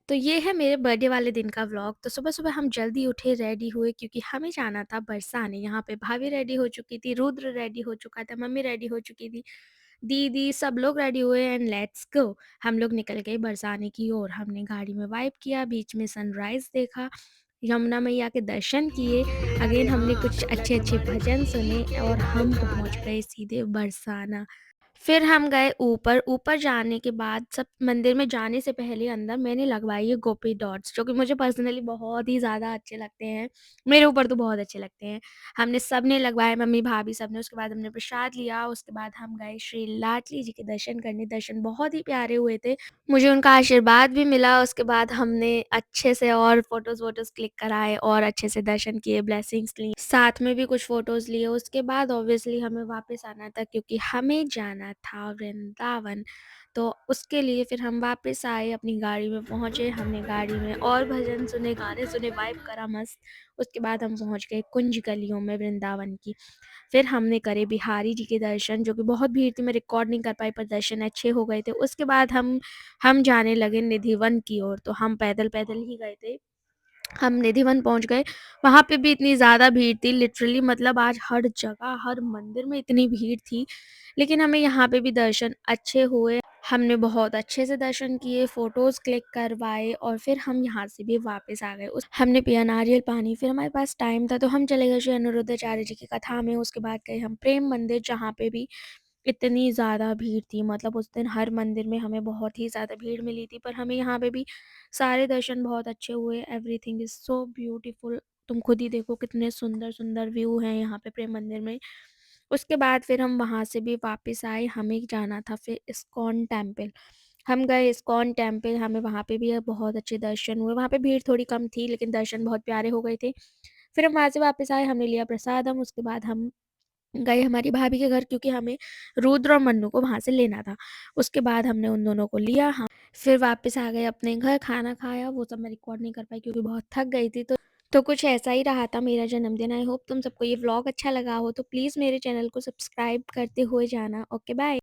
तो ये है मेरे बर्थडे वाले दिन का व्लॉग। तो सुबह-सुबह हम जल्दी उठे, रेडी हुए क्योंकि हमें जाना था बरसाने। यहाँ पे भाभी रेडी हो चुकी थी, रुद्र रेडी हो चुका था, मम्मी रेडी हो चुकी थी, दीदी सब लोग रेडी हुए एंड लेट्स गो। हम लोग निकल गए बरसाने की ओर। हमने गाड़ी में वाइब किया, बीच में सनराइज़ देखा, यमुना मैया के दर्शन किए। अगेन हमने कुछ अच्छे-अच्छे भजन सुने और हम पहुँच गए सीधे बरसाना। फिर हम गए ऊपर, ऊपर जाने के बाद सब मंदिर में जाने से पहले अंदर मैंने लगवाई है गोपी डॉट्स, जो कि मुझे पर्सनली बहुत ही ज़्यादा अच्छे लगते हैं। मेरे ऊपर तो बहुत अच्छे लगते हैं। हमने सबने लगवाए, मम्मी-भाभी सबने। उसके बाद हमने प्रसाद लिया, उसके बाद हम गए श्री लाडली जी के दर्शन करने। दर्शन बहुत ही प्यारे हुए थे। मुझे उनका आशीर्वाद भी मिला। उसके बाद हमने अच्छे से और फ़ोटोज़-वोटोज़ क्लिक कराए और अच्छे से दर्शन किए, ब्लेसिंग्स ली। साथ में भी कुछ फ़ोटोज़ लिए। उसके बाद ऑब्वियसली हमें वापस आना था क्योंकि हमें जाना था वृंदावन। तो उसके लिए फिर हम वापस आए, अपनी गाड़ी में पहुँचे। हमने गाड़ी में और भजन सुने, गाने सुने, वाइब करा मस्त। उसके बाद हम पहुँच गए कुंज गलियों में वृंदावन की। फिर हमने करे बिहारी जी के दर्शन, जो कि बहुत भीड़ थी, मैं रिकॉर्ड नहीं कर पाई पर दर्शन अच्छे हो गए थे। उसके बाद हम जाने लगे निधिवन की ओर। तो हम पैदल-पैदल ही गए थे। हम निधिवन पहुँच गए, वहाँ पे भी इतनी ज़्यादा भीड़ थी, लिटरली मतलब आज हर जगह, हर मंदिर में इतनी भीड़ थी, लेकिन हमें यहाँ पे भी दर्शन अच्छे हुए। हमने बहुत अच्छे से दर्शन किए, फ़ोटोज़ क्लिक करवाए और फिर हम यहाँ से भी वापस आ गए। उस हमने पिया नारियल पानी, फिर हमारे पास टाइम था तो हम चले गए श्री अनिरुद्धाचार्य जी की कथा में। उसके बाद गए हम प्रेम मंदिर, जहाँ पे भी इतनी ज़्यादा भीड़ थी, मतलब उस दिन हर मंदिर में हमें बहुत ही ज़्यादा भीड़ मिली थी, पर हमें यहाँ पे भी सारे दर्शन बहुत अच्छे हुए। Everything is so beautiful. तुम खुद ही देखो कितने सुंदर-सुंदर व्यू हैं यहाँ पे प्रेम मंदिर में। उसके बाद फिर हम वहाँ से भी वापस आए, हमें जाना था फिर इस्कॉन टेम्पल। हम गए इस्कॉन टेम्पल, हमें वहाँ पे भी बहुत अच्छे दर्शन हुए। वहाँ पे भीड़ थोड़ी कम थी लेकिन दर्शन बहुत प्यारे हो गए थे। फिर हम वहाँ से वापस आए, हमने लिया प्रसादम। उसके बाद हम गए हमारी भाभी के घर क्योंकि हमें रुद्र और मन्नू को वहाँ से लेना था। उसके बाद हमने उन दोनों को लिया, हाँ, फिर वापस आ गए अपने घर, खाना खाया। वो सब मैं रिकॉर्ड नहीं कर पाई क्योंकि बहुत थक गई थी। तो कुछ ऐसा ही रहा था मेरा जन्मदिन। आई होप तुम सबको ये व्लॉग अच्छा लगा हो, तो प्लीज़ मेरे चैनल को सब्सक्राइब करते हुए जाना। Okay bye.